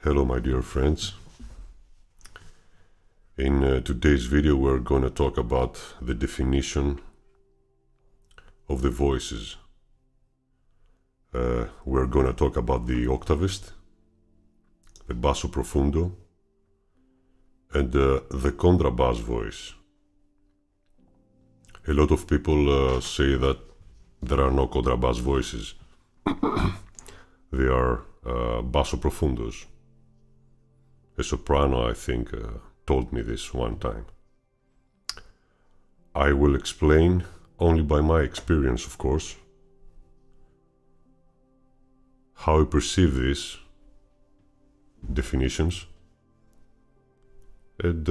Hello my dear friends. In today's video we're going to talk about the definition of the voices. We're going to talk about the Oktavist, the Basso Profundo, and the contrabass voice. A lot of people say that there are no contrabass voices. They are Basso Profundos. A soprano, I think, told me this one time. I will explain only by my experience, of course, how I perceive these definitions, and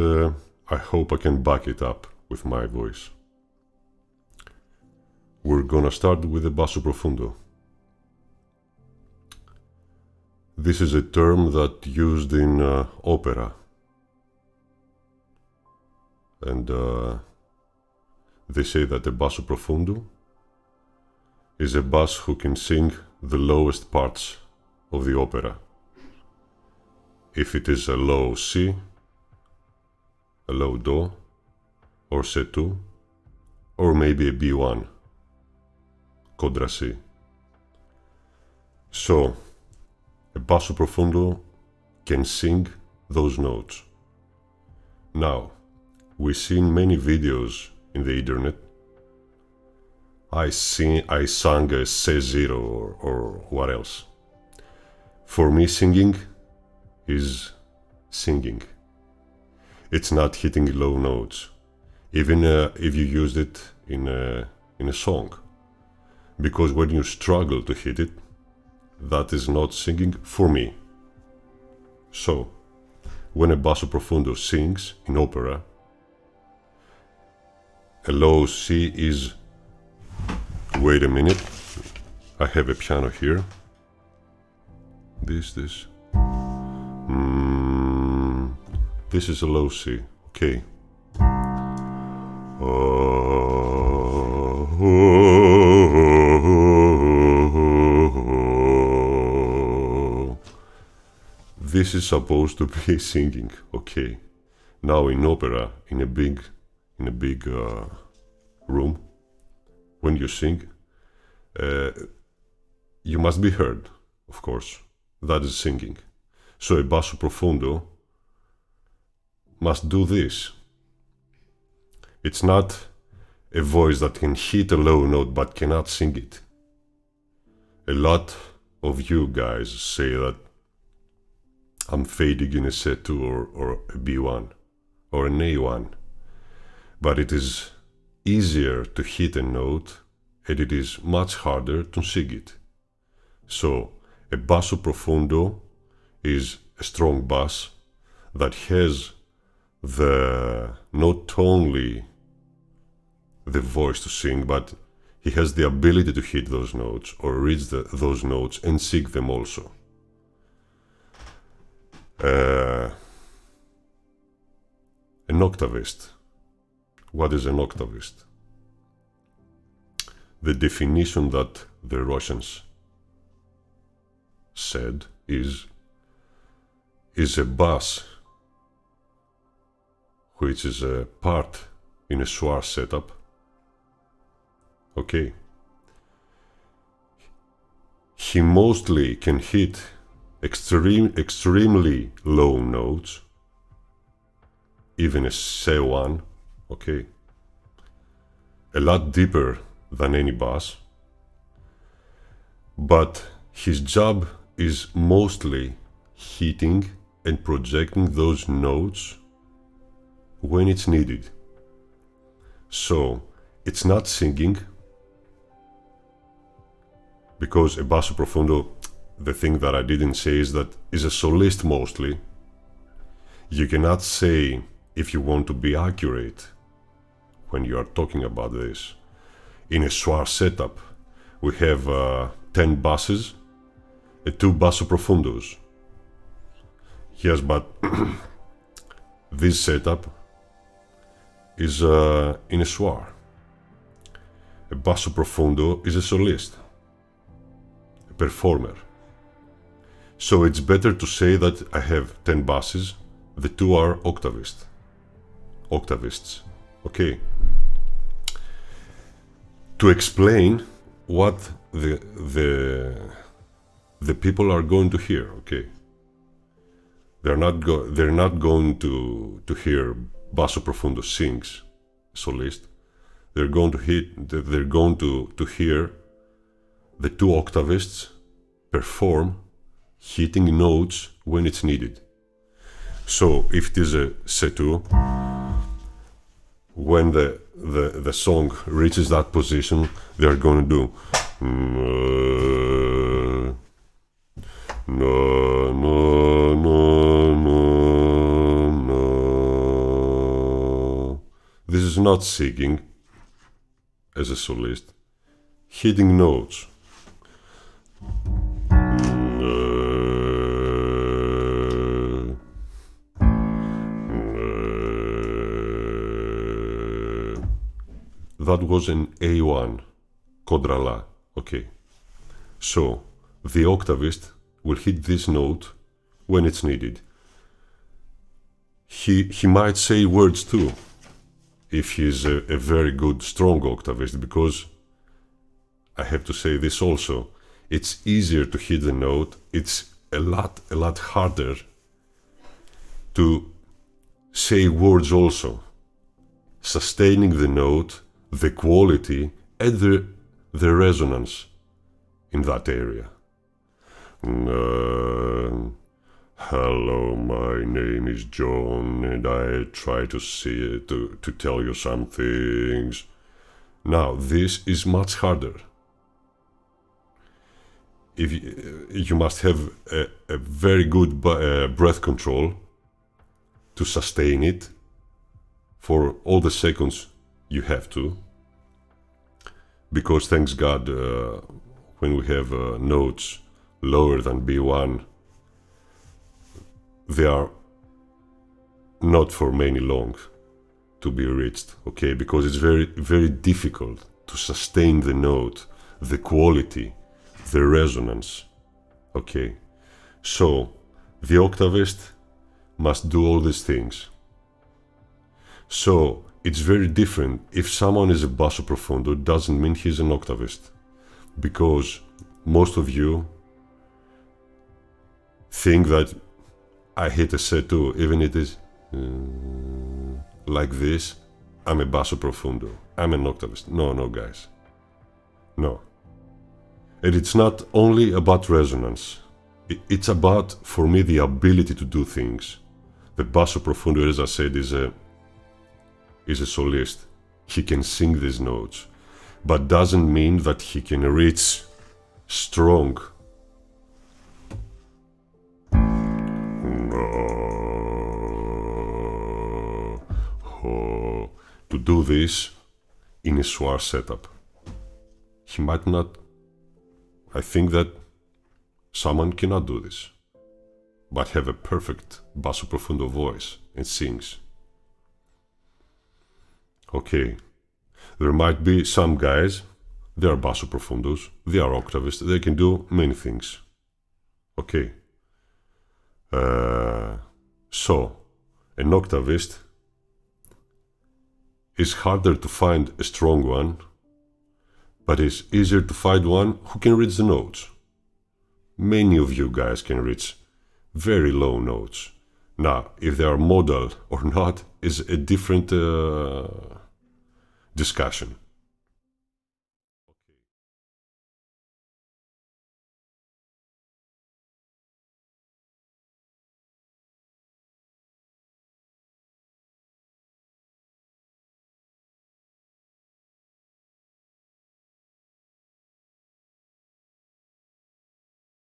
I hope I can back it up with my voice. We're gonna start with the Basso Profundo. This is a term that used in opera, and they say that the Basso Profundo is a bass who can sing the lowest parts of the opera. If it is a low C, a low Do, or C2, or maybe a B1, Contra C. So, a Basso Profundo can sing those notes. Now, we've seen many videos in the internet. I sang a C0 or what else. For me, singing is singing. It's not hitting low notes, even if you used it in a song. Because when you struggle to hit it, that is not singing for me. So, when a Basso Profundo sings in opera, a low C is... Wait a minute, I have a piano here. This is a low C, okay. This is supposed to be singing, okay. Now in opera, in a big room, when you sing, you must be heard, of course. That is singing. So a Basso Profundo must do this. It's not a voice that can hit a low note but cannot sing it. A lot of you guys say that I'm fading in a C2 or a B1 or an A1, but it is easier to hit a note and it is much harder to sing it. So a Basso Profundo is a strong bass that has not only the voice to sing, but he has the ability to hit those notes or reach those notes and sing them also. An Oktavist. What is an Oktavist? The definition that the Russians said is a bass which is a part in a soir setup. Okay. He mostly can hit extremely low notes, even a C1, okay, a lot deeper than any bass, but his job is mostly hitting and projecting those notes when it's needed. So it's not singing, because a Basso Profundo, the thing that I didn't say is that is a solist mostly. You cannot say, if you want to be accurate when you are talking about this, in a soir setup we have 10 basses and 2 Basso Profundos. Yes, but this setup is in a soir. A Basso Profundo is a solist, a performer. So it's better to say that I have 10 basses, the two are Oktavists. Okay. To explain what the people are going to hear, okay? They're not going to hear Basso Profundo sings, solist. They're going to hear the two Oktavists perform hitting notes when it's needed. So if it is a C2, when the song reaches that position, they are going to do no, no, no, no, no. This is not singing as a solist, hitting notes. That was an A1, Contra La, okay. So, the Oktavist will hit this note when it's needed. He might say words too, if he's a very good, strong Oktavist, because I have to say this also, it's easier to hit the note, it's a lot harder to say words also. Sustaining the note, the quality, and the resonance in that area. Hello, my name is John, and I try to tell you some things. Now, this is much harder. If you must have a very good breath control to sustain it for all the seconds you have to, because thanks God, when we have notes lower than B1, they are not for many long to be reached, okay? Because it's very difficult to sustain the note, the quality, the resonance, okay? So, the Oktavist must do all these things. So, it's very different. If someone is a Basso Profundo, it doesn't mean he's an Oktavist. Because most of you think that I hit a C2, even it is like this, I'm a Basso Profundo, I'm an Oktavist. No, guys. No. And it's not only about resonance. It's about, for me, the ability to do things. The Basso Profundo, as I said, is a solist. He can sing these notes, but doesn't mean that he can reach strong. To do this in a soir setup. He might not. I think that someone cannot do this, but have a perfect Basso Profundo voice and sings. Okay, there might be some guys, they are Basso Profundos, they are Oktavists, they can do many things. Okay. So, an Oktavist is harder to find a strong one, but it's easier to find one who can reach the notes. Many of you guys can reach very low notes. Now, if they are modal or not is a different discussion.